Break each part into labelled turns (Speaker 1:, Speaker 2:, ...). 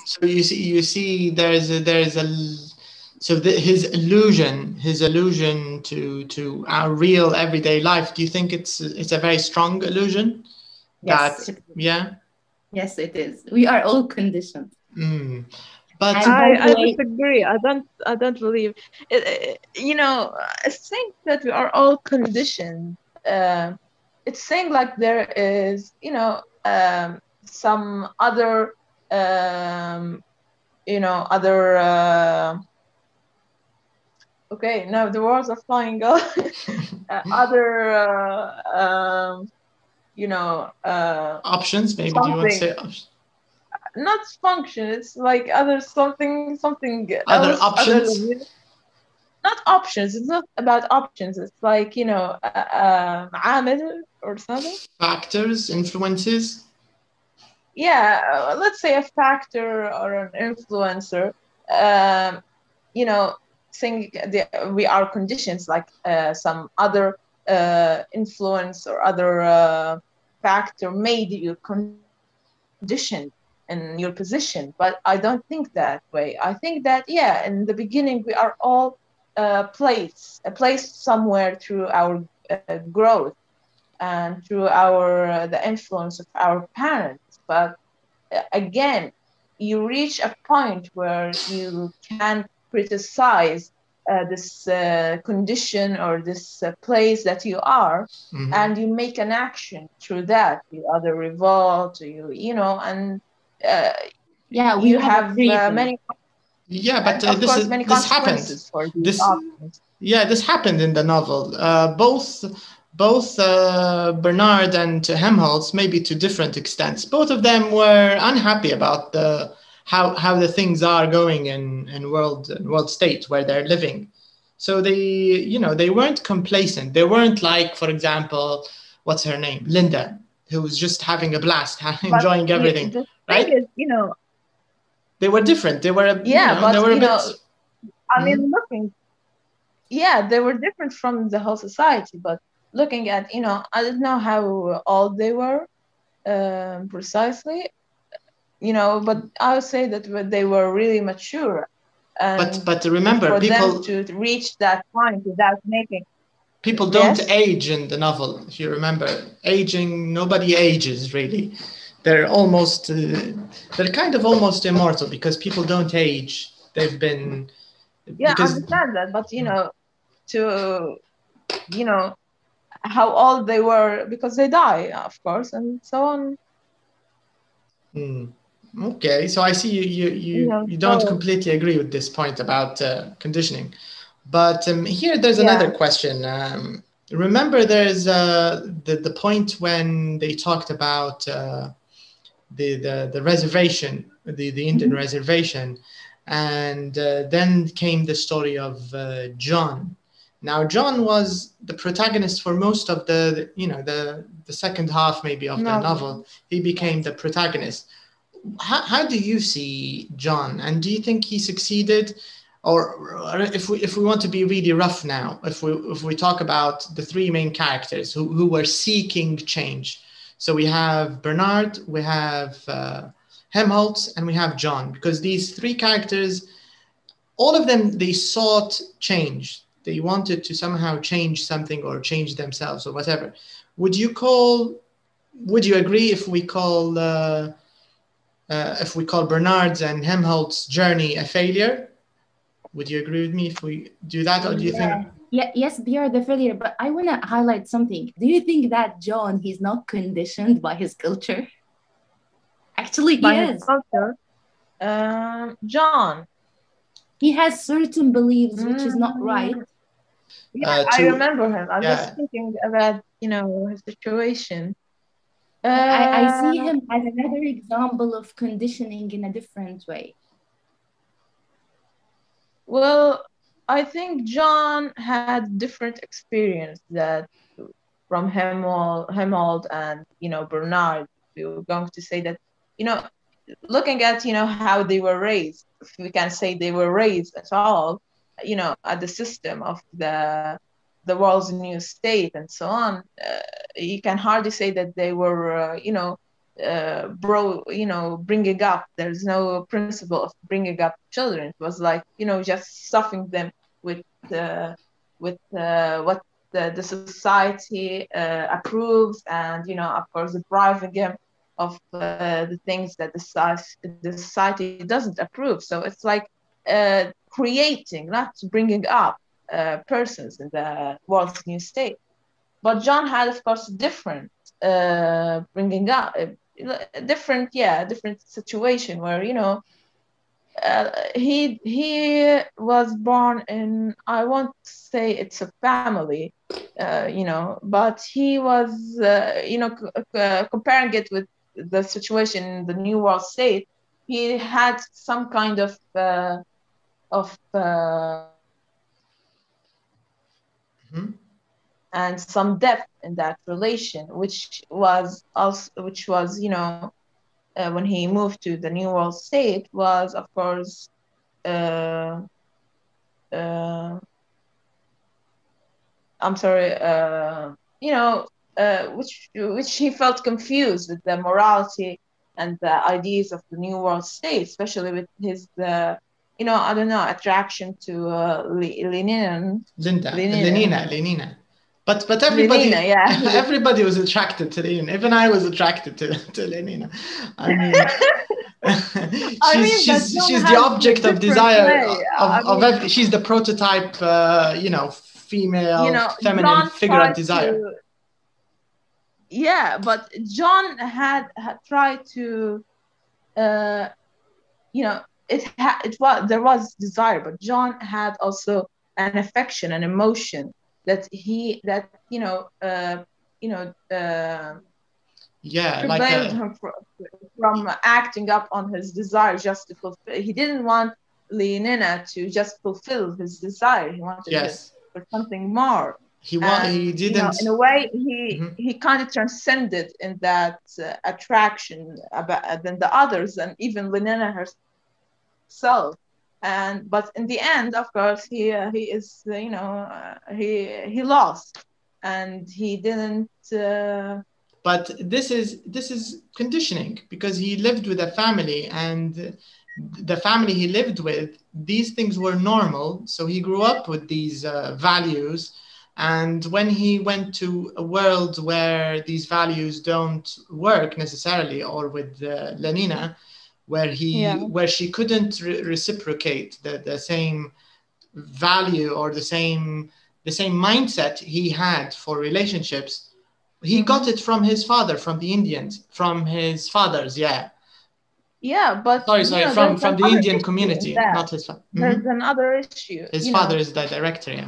Speaker 1: So you see, his illusion to our real everyday life. Do you think it's a very strong illusion?
Speaker 2: Yes,
Speaker 1: That
Speaker 2: it is.
Speaker 1: yeah.
Speaker 2: Yes, it is. We are all conditioned.
Speaker 1: Mm. But
Speaker 2: And by the
Speaker 3: I
Speaker 2: way,
Speaker 3: disagree. I don't believe it's saying that we are all conditioned. It's saying like there is some other um, other okay, now the words are flying out. Other
Speaker 1: options, maybe. Do you want to
Speaker 3: something,
Speaker 1: say options?
Speaker 3: not function. It's like other something
Speaker 1: Other
Speaker 3: else other
Speaker 1: options,
Speaker 3: than not options. It's not about options. It's like عامل or something.
Speaker 1: factors, influences.
Speaker 3: Yeah, let's say a factor or an influencer. Um, you know, saying we are conditions like some other influence or other factor made you conditioned in your position. But I don't think that way. I think that, yeah, in the beginning we are all placed somewhere through our growth and through the influence of our parents. But again, you reach a point where you can criticize this condition or this place that you are,
Speaker 1: Hmm.
Speaker 3: and you make an action through that. You either revolt, and uh,
Speaker 2: yeah, we
Speaker 3: you
Speaker 2: have a
Speaker 3: have
Speaker 2: free will.
Speaker 3: many,
Speaker 1: Yeah, but
Speaker 3: and of
Speaker 1: this
Speaker 3: course,
Speaker 1: is
Speaker 3: many
Speaker 1: this happened.
Speaker 3: consequences for these
Speaker 1: This
Speaker 3: options.
Speaker 1: Yeah, this happened in the novel. Both Bernard and Helmholtz, maybe to different extents. Both of them were unhappy about the how the things are going in world state where they're living. So they weren't complacent. They weren't like, for example, what's her name, Linda, who was just having a blast,
Speaker 3: But
Speaker 1: enjoying everything,
Speaker 3: the thing
Speaker 1: right?
Speaker 3: is,
Speaker 1: They were different. They were,
Speaker 3: yeah,
Speaker 1: they
Speaker 3: but
Speaker 1: were a bit.
Speaker 3: I
Speaker 1: Mhm.
Speaker 3: mean, looking, yeah, they were different from the whole society, but looking at, I don't know how old they were precisely, but I would say that they were really mature,
Speaker 1: But
Speaker 3: and
Speaker 1: but remember,
Speaker 3: for them
Speaker 1: people
Speaker 3: to reach that point without making,
Speaker 1: people don't
Speaker 3: yes,
Speaker 1: age in the novel. If you remember, aging, nobody ages really. They're almost they're kind of almost immortal because people don't age. They've been
Speaker 3: yeah, I
Speaker 1: because
Speaker 3: understand that, but to you know how old they were because they die, of course, and so on,
Speaker 1: hmm. Okay, so I see you don't
Speaker 3: so
Speaker 1: completely agree with this point about conditioning. But here there's another
Speaker 3: yeah.
Speaker 1: question. Remember, there's the point when they talked about the reservation, the Indian
Speaker 2: Mhm.
Speaker 1: reservation, and then came the story of John. Now, John was the protagonist for most of the second half maybe of the
Speaker 3: No,
Speaker 1: novel. He became
Speaker 2: Yes.
Speaker 1: the protagonist. How do you see John, and do you think he succeeded? Or if we want to be really rough now, if we talk about the three main characters who were seeking change, so we have Bernard, we have Helmholtz, and we have John, because these three characters, all of them, they sought change. They wanted to somehow change something or change themselves or whatever. Would you call? Would you agree if we call Bernard's and Helmholtz's journey a failure? Would you agree with me if we do that, or do you
Speaker 2: Yeah.
Speaker 1: think
Speaker 2: Yeah, yes, they are the failure, but I want to highlight something. Do you think that John, he's not conditioned by his culture? Actually, he
Speaker 3: by his
Speaker 2: is.
Speaker 3: culture, John.
Speaker 2: He has certain beliefs which is not right.
Speaker 3: Mm, yeah, I
Speaker 1: to
Speaker 3: remember him. I'm just
Speaker 1: yeah?
Speaker 3: thinking about, his situation.
Speaker 2: I
Speaker 3: Uh,
Speaker 2: see him as another example of conditioning in a different way.
Speaker 3: well, I think John had different experience that from Hemold and, Bernard. We were going to say that, you know, looking at, how they were raised, if we can say they were raised at all, at the system of the world's new state and so on, you can hardly say that they were, bringing up. There's no principle of bringing up children. It was like, just stuffing them with what the society approves, and of course depriving them of the things that the society doesn't approve. So it's like creating, not bringing up persons in the world's new state. But John had, of course, different bringing up, different situation where he was born in, I won't say it's a family, but he was comparing it with the situation in the New World State. He had some kind of
Speaker 1: Mhm.
Speaker 3: and some depth in that relation, which was when he moved to the New World State, was of course I'm sorry, which he felt confused with the morality and the ideas of the New World State, especially with his I don't know, attraction to
Speaker 1: Lenina. But everybody,
Speaker 3: Lenina, yeah.
Speaker 1: everybody was attracted to Lenina. Even I was attracted to Lenina. I mean, she's the object of desire she's the prototype, female, feminine
Speaker 3: John
Speaker 1: figure of desire.
Speaker 3: But John had tried to, there was desire, but John had also an affection, an emotion that prevented him from acting up on his desire just to fulfill. He didn't want Lenina to just fulfill his desire. He wanted for something more.
Speaker 1: He didn't.
Speaker 3: In a way, he kind of transcended in that attraction than the others, and even Lenina herself. But in the end, of course, he is he lost, and he didn't.
Speaker 1: But this is conditioning, because he lived with a family, and the family he lived with, these things were normal. So he grew up with these values. And when he went to a world where these values don't work necessarily, or with Lenina, where she couldn't reciprocate the same value or the same mindset he had for relationships, he got it from his father, from the Indians, from his fathers. But from the Indian community, not his father.
Speaker 3: There's another issue.
Speaker 1: His father is the director.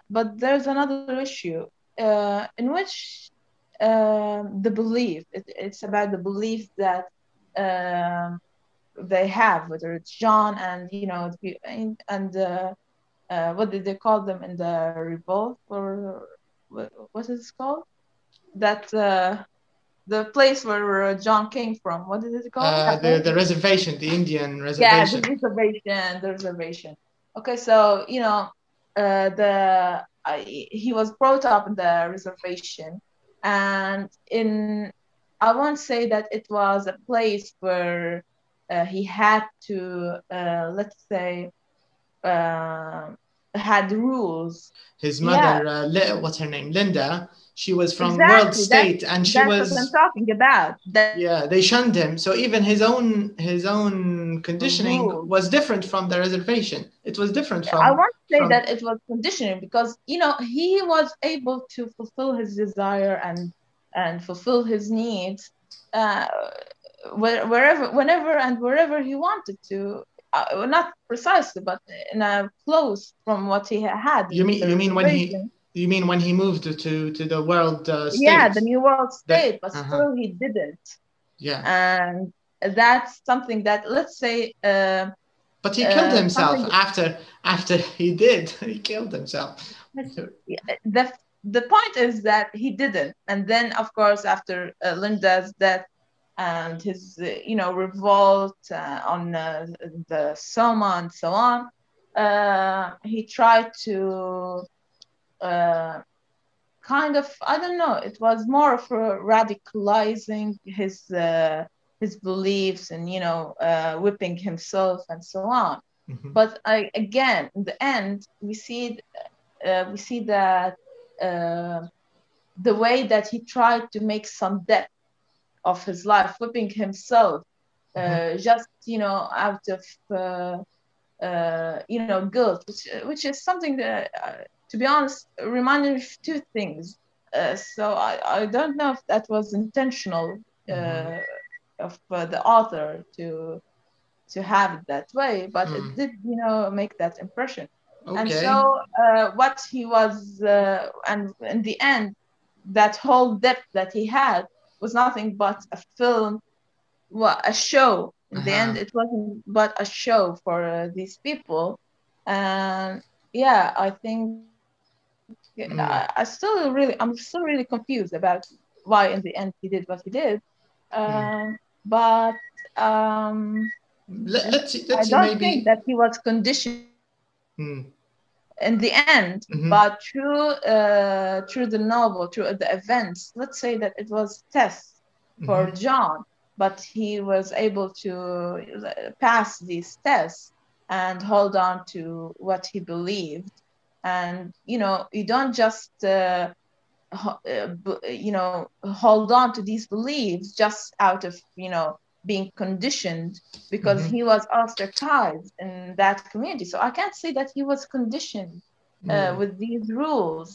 Speaker 3: But there's another issue in which the belief, it's about the belief that they have, whether it's John and what did they call them in the revolt, or what is it called? That the place where John came from, what is it called?
Speaker 1: The reservation, the Indian reservation.
Speaker 3: Yeah, the reservation. Okay, so he was brought up in the reservation, and I won't say that it was a place where he had to let's say had rules.
Speaker 1: His mother, what's her name, Linda, she was from World State, and she was.
Speaker 3: That's what I'm talking about.
Speaker 1: They shunned him. So even his own conditioning was different from the reservation. It was different from.
Speaker 3: I won't say that it was conditioning, because he was able to fulfill his desire and fulfill his needs whenever and wherever he wanted to. Not precisely, but in a close from what he had.
Speaker 1: You mean when he moved to the world state?
Speaker 3: Yeah, the New World State, but still he didn't.
Speaker 1: Yeah.
Speaker 3: And that's something that, let's say.
Speaker 1: But he killed himself after he did. He killed himself.
Speaker 3: The point is that he didn't, and then of course after Linda's death and his revolt on the Soma and so on, he tried to kind of, I don't know, it was more of a radicalizing his beliefs and, whipping himself and so on.
Speaker 1: Mhm.
Speaker 3: But again, in the end, we see that the way that he tried to make some depth of his life, whipping himself, just out of guilt, which is something that, to be honest, reminded me of two things. So I don't know if that was intentional of the author to have it that way, but it did, make that impression.
Speaker 1: Okay.
Speaker 3: And so what he was, and in the end, that whole depth that he had was nothing but a film, a show. In the end, it wasn't but a show for these people. And yeah, I think I'm still really confused about why in the end he did what he did. But
Speaker 1: let's see
Speaker 3: I don't
Speaker 1: maybe
Speaker 3: think that he was conditioned in the end, but through the novel, through the events. Let's say that it was tests for John, but he was able to pass these tests and hold on to what he believed. And you don't just hold on to these beliefs just out of being conditioned, because he was ostracized in that community. So I can't say that he was conditioned with these rules.